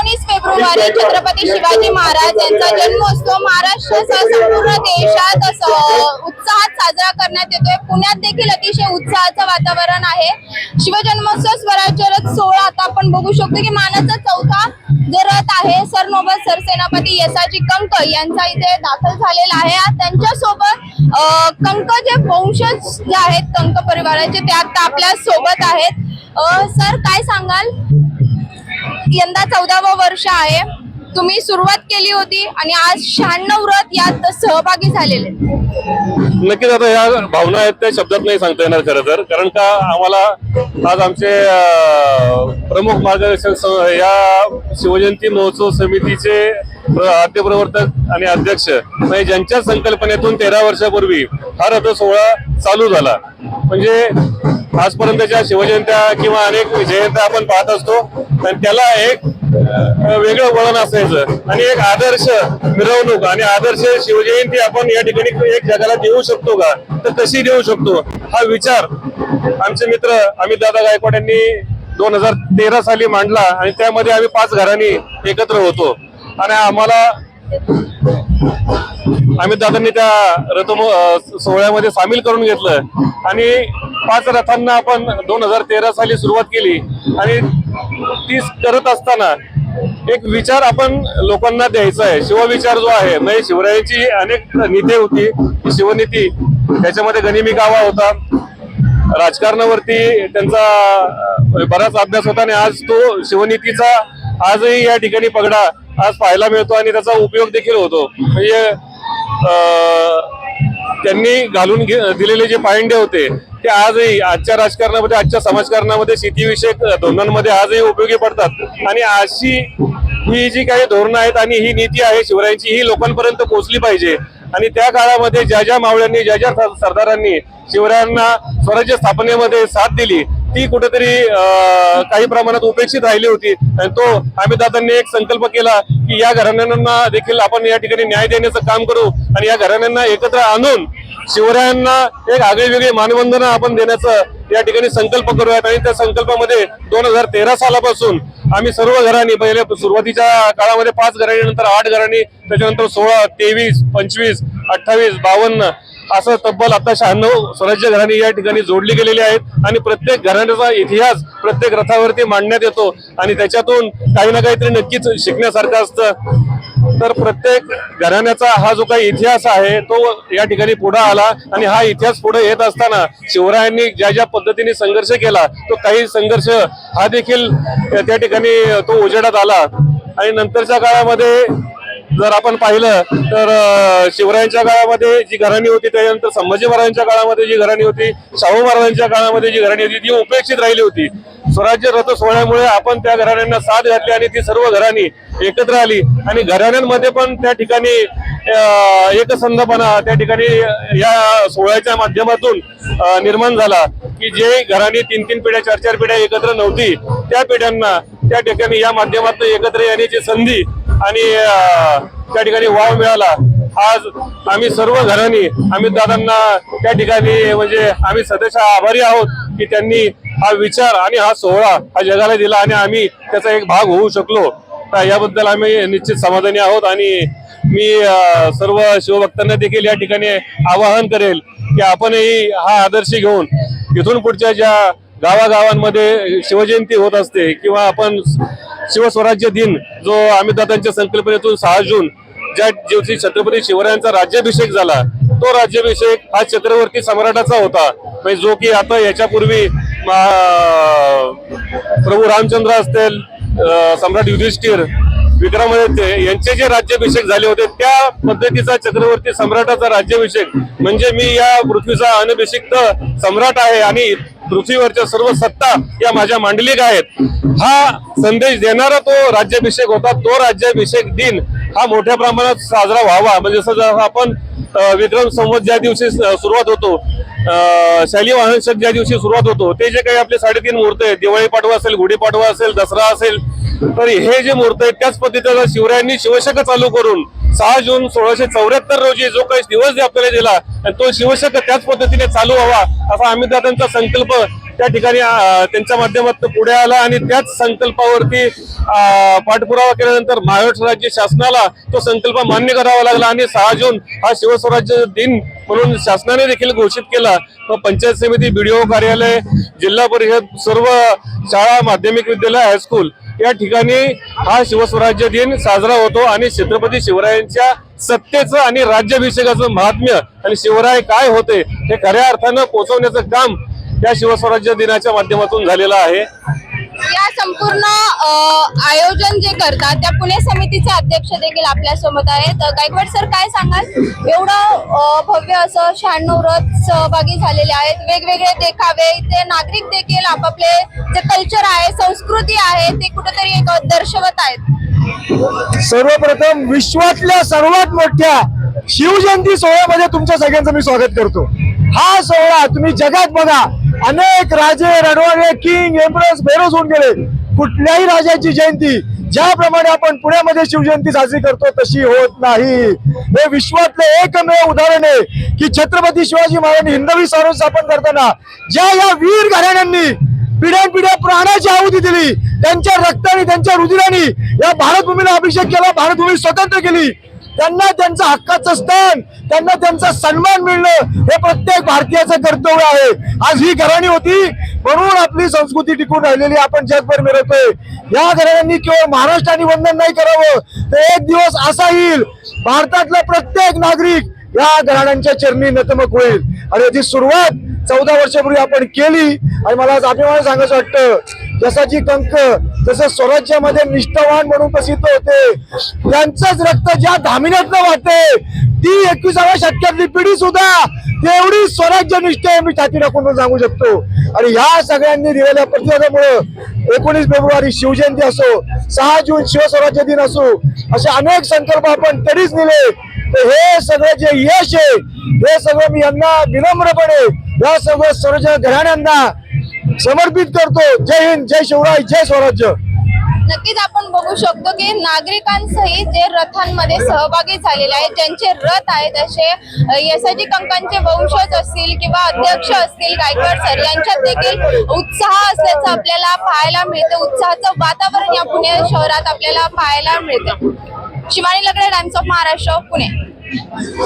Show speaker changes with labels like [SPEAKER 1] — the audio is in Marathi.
[SPEAKER 1] 19 फेब्रुवारी छत्रपती शिवाजी महाराज यांचा जन्मोत्सव महाराष्ट्रासह संपूर्ण देशात उत्साहात साजरा करण्यात येतोय। पुण्यात देखील अतिशय उत्साहाचं वातावरण आहे। शिवजन्मोत्सव स्वराज्य रथ सोहळा आता आपण बघू शकतो की मानाचा चौथा जो रथ आहे सरनोबत सरसेनापती यसाजी कंक यांचा इथे दाखल झालेला आहे। त्यांच्या सोबत कंक जे वंशज जे आहेत कंक परिवाराचे ते आता आपल्या सोबत आहेत। सर काय सांगाल, यंदा 14वं वर्ष आहे, तुम्ही सुरुवात केली होती आणि आज 96 रथ यात सहभागी झालेले।
[SPEAKER 2] नक्कीच आता या भावना आहेत त्या शब्दात नाही सांगता येणार खरं तर, कारण का आम्हाला आज आमचे प्रमुख मार्गदर्शक या शिवजयंती महोत्सव समितीचे आद्य प्रवर्तक आणि अध्यक्ष म्हणजे ज्यांच्या संकल्पनेतून 13 वर्षापूर्वी हा रथ सोहळा चालू झाला। म्हणजे आजपर्यंतच्या शिवजयंत्या किंवा अनेक जयंत्या आपण पाहत असतो आणि त्याला एक वेगळं वळण असायचं आणि एक आदर्श मिरवणूक आणि आदर्श शिवजयंती आपण या ठिकाणी एक जगाला देऊ शकतो का, तर कशी देऊ शकतो हा विचार आमचे मित्र अमित दादा गायकवाड यांनी 2013 साली मांडला आणि त्यामध्ये आम्ही 5 घरांनी एकत्र होतो आणि आम्हाला अमित दादांनी त्या रथ सोहळ्यामध्ये सामील करून घेतलं आणि 5 रथांना आपण 2013 साली सुरुवात केली आणि ती करत असताना एक विचार आपण लोकांना द्यायचा आहे। शिवविचार जो आहे म्हणजे शिवरायांची अनेक नीती होती, शिवनीती त्याच्यामध्ये गनिमी कावा होता, राजकारणावरती त्यांचा बराच अभ्यास होता आणि आज तो शिवनीतीचा आजही या ठिकाणी पगडा आज पाहायला मिळतो आणि त्याचा उपयोग देखील होतो। म्हणजे त्यांनी घालून दिलेले जे पायंडे होते ते आजही आजच्या राजकारणामध्ये आजच्या समाजकारणामध्ये शेतीविषयक धोरणांमध्ये आजही उपयोगी पडतात आणि अशी ही जी काही धोरणं आहेत आणि ही नीती आहे शिवरायांची ही लोकांपर्यंत पोहोचली पाहिजे। आणि त्या काळामध्ये ज्या ज्या मावळ्यांनी ज्या ज्या सरदारांनी शिवरायांना स्वराज्य स्थापनेमध्ये साथ दिली ती कुठेतरी काही प्रमाणात उपेक्षित राहिली होती आणि तो अमितदादांनी एक संकल्प केला की या घराण्यांना देखील आपण या ठिकाणी न्याय देण्याचं काम करू आणि या घराण्यांना एकत्र आणून शिवरायांना एक आगळीवेगळी मानवंदना आपण देण्याचा या ठिकाणी संकल्प करूयात। आणि त्या संकल्पामध्ये 2013 सालापासून आम्ही सर्व घरांनी पहिले सुरुवातीच्या काळामध्ये 5 घरांनी, नंतर 8 घरांनी, त्याच्यानंतर 16, 23, 25, 28, 52 असं तब्बल आता 96 स्वराज्य घराणी या ठिकाणी जोडली गेलेली आहेत आणि प्रत्येक घराण्याचा इतिहास प्रत्येक रथावरती मांडण्यात येतो आणि त्याच्यातून काही ना काहीतरी नक्कीच शिकण्यासारखं असतं। तर प्रत्येक घराण्याचा हा जो काही इतिहास आहे तो या ठिकाणी पुढे आला आणि हा इतिहास पुढे येत असताना शिवरायांनी ज्या ज्या पद्धतीने संघर्ष केला तो काही संघर्ष हा देखील त्या ठिकाणी तो उजेडात आला। आणि नंतरच्या काळामध्ये जर आपण पाहिलं तर शिवरायांच्या काळामध्ये जी घराणी होती, त्यानंतर संभाजी महाराजांच्या काळामध्ये जी घराणी होती, शाहू महाराजांच्या काळामध्ये जी घराणी होती ती उपेक्षित राहिली होती। स्वराज्य रथ सोहळ्यामुळे आपण त्या घराण्यांना साथ घातली आणि ती सर्व घराणी एकत्र आली आणि घराण्यांमध्ये पण त्या ठिकाणी एकसंधपणा त्या ठिकाणी या सोहळ्याच्या माध्यमातून निर्माण झाला की जे घराणी 3-3 पिढ्या 4-4 पिढ्या एकत्र नव्हती त्या पिढ्यांना त्या ठिकाणी या माध्यमातून एकत्र येण्याची संधी आणि त्या ठिकाणी वाव मिळाला। आज आम्ही सर्व घरांनी अमित दादांना त्या ठिकाणी म्हणजे आम्ही सदैव आभारी आहोत की त्यांनी हा विचार आणि हा सोहळा हा जगाला दिला आणि आम्ही त्याचा एक भाग होऊ शकलो। तर याबद्दल आम्ही निश्चित समाधानी आहोत आणि मी सर्व शिवभक्तांना देखील या ठिकाणी आवाहन करेल की आपणही हा आदर्श घेऊन इथून पुढच्या ज्या गावागावांमध्ये शिवजयंती होत असते किंवा आपण शिवस्वराज्य दिन जो अमितदादांच्या संकल्पनेतून 6 जून ज्या दिवशी छत्रपती शिवरायांचा राज्याभिषेक झाला तो राज्याभिषेक हा छत्रवर्ती सम्राटाचा होता, म्हणजे जो की आता याच्यापूर्वी प्रभू रामचंद्र असतील, सम्राट युधिष्ठिर, विक्रमादित्य यांचे जे राज्याभिषेक झाले होते त्या पद्धतीचा छत्रवर्ती सम्राटाचा राज्याभिषेक म्हणजे मी या पृथ्वीचा अनभिषिक्त सम्राट आहे आणि पृथ्वीवरच्या सर्व सत्ता या माझ्या मांडलिक आहेत हा संदेश देणारा तो राज्याभिषेक होता। तो राज्याभिषेक दिन हा मोठ्या प्रमाणात साजरा व्हावा म्हणजे जसं आपण विक्रम संवत ज्या दिवशी सुरुवात होतो, शैली वाहनशक ज्या दिवशी सुरुवात होतो ते जे काही आपले 3.5 मुहूर्त आहेत, दिवाळी पाडवा असेल, गुढीपाडवा असेल, दसरा असेल, तर हे जे मुहूर्त आहेत त्याच पद्धतीचा शिवरायांनी शिवशक चालू करून 6 जून 1674 रोजी जो काही दिवस आपल्याला दिला तो शिवशक त्याच पद्धतीने चालू व्हावा असा अमितदादांचा संकल्प त्या ठिकाणी त्यांच्या माध्यमातून पुढे आला आणि त्याच संकल्पावरती पाठपुरावा केल्यानंतर महाराष्ट्र राज्य शासनाला तो संकल्प मान्य करावा लागला आणि 6 जून हा शिवस्वराज्य दिन म्हणून शासनाने देखील घोषित केला. पंचायत समिती, BDO कार्यालय, जिल्हा परिषद, सर्व शाळा, माध्यमिक विद्यालय, हायस्कूल या ठिकाणी हा शिवस्वराज्य दिन साजरा होतो आणि छत्रपती शिवरायांच्या सत्तेचं आणि राज्याभिषेकाचं महात्म्य आणि शिवराय काय होते हे खऱ्या अर्थानं पोहोचवण्याचं काम या शिवस्वराज्य दिनाच्या माध्यमातून झालेलं आहे.
[SPEAKER 1] या संपूर्ण आयोजन जे करतात त्या पुणे समितीचे अध्यक्ष देखील आपल्या सोबत आहेत. गायकवाड सर, काय सांगाल? एवढं भव्य असं 96 रथ सहभागी झालेले आहेत, वेगवेगळे देखावे, ते नागरिक देखील आपापले जे कल्चर आहे, संस्कृती आहे ते कुठेतरी एक दर्शवत आहेत.
[SPEAKER 3] सर्वप्रथम विश्वातल्या सर्वात मोठ्या शिवजयंती सोहळ्यामध्ये तुमच्या सगळ्यांचं मी स्वागत करतो. हा सोहळा तुम्ही जगात बघा, अनेक राजे, रडवाडे, किंग, एम्प्रेस, फेरोज होऊन गेले. कुठल्याही राजाची जयंती ज्याप्रमाणे आपण पुण्यामध्ये शिवजयंती साजरी करतो तशी होत नाही. हे विश्वातले एकमेव उदाहरण आहे की छत्रपती शिवाजी महाराजांनी हिंदवी स्वराज्य स्थापन करताना ज्या या वीर घराण्यांनी पिढ्यानपिढ्या प्राणाची आहुती दिली, त्यांच्या रक्ताने, त्यांच्या रुधिराने या भारतभूमीला अभिषेक केला, भारतभूमी स्वतंत्र केली, त्यांना त्यांचं हक्काचं स्थान, त्यांना त्यांचा सन्मान मिळणं हे प्रत्येक भारतीयाचं कर्तव्य आहे. आज ही घराणी होती म्हणून आपली संस्कृती टिकून राहिलेली आपण जगभर मिळवतोय. या घराण्यांनी केवळ महाराष्ट्राने वंदन नाही करावं, तर एक दिवस असा येईल भारतातला प्रत्येक नागरिक या घराण्यांच्या चरणी नतमक होईल. आणि याची सुरुवात 14 वर्षापूर्वी आपण केली आणि मला आज अभिमान सांगायचं वाटतं, जसाची कंक जसं स्वराज्यामध्ये निष्ठावान म्हणून प्रसिद्ध होते, त्यांचंच रक्त ज्या धामिन्यातनं वाहते ती 21व्या शतकातली पिढी सुद्धा तेवढी स्वराज्य निष्ठा आहे मी छाती टाकून सांगू शकतो. आणि ह्या सगळ्यांनी दिलेल्या प्रतिसादामुळं 19 फेब्रुवारी शिवजयंती असो, 6 जून शिवस्वराज्य दिन असो, असे अनेक संकल्प आपण तरीच दिले. तर हे सगळं जे यश आहे हे सगळं मी यांना विनम्रपणे या सगळं स्वराज्य घराण्यांना समर्पित करतो. जय हिंद, जय शिवराय, जय स्वराज्य.
[SPEAKER 1] नक्कीच आपण बघू शकतो की नागरिकांसहित जे रथांमध्ये सहभागी झालेले आहेत, ज्यांचे रथ आहेत, असे यशाजी कंकांचे वंशज असतील किंवा अध्यक्ष असतील, गायकवाड सर यांच्यात देखील उत्साह असल्याचं आपल्याला पाहायला मिळतं. उत्साहाचं वातावरण या पुणे शहरात आपल्याला पाहायला मिळतं. Shivani Lagade, Times of Maharashtra, Pune.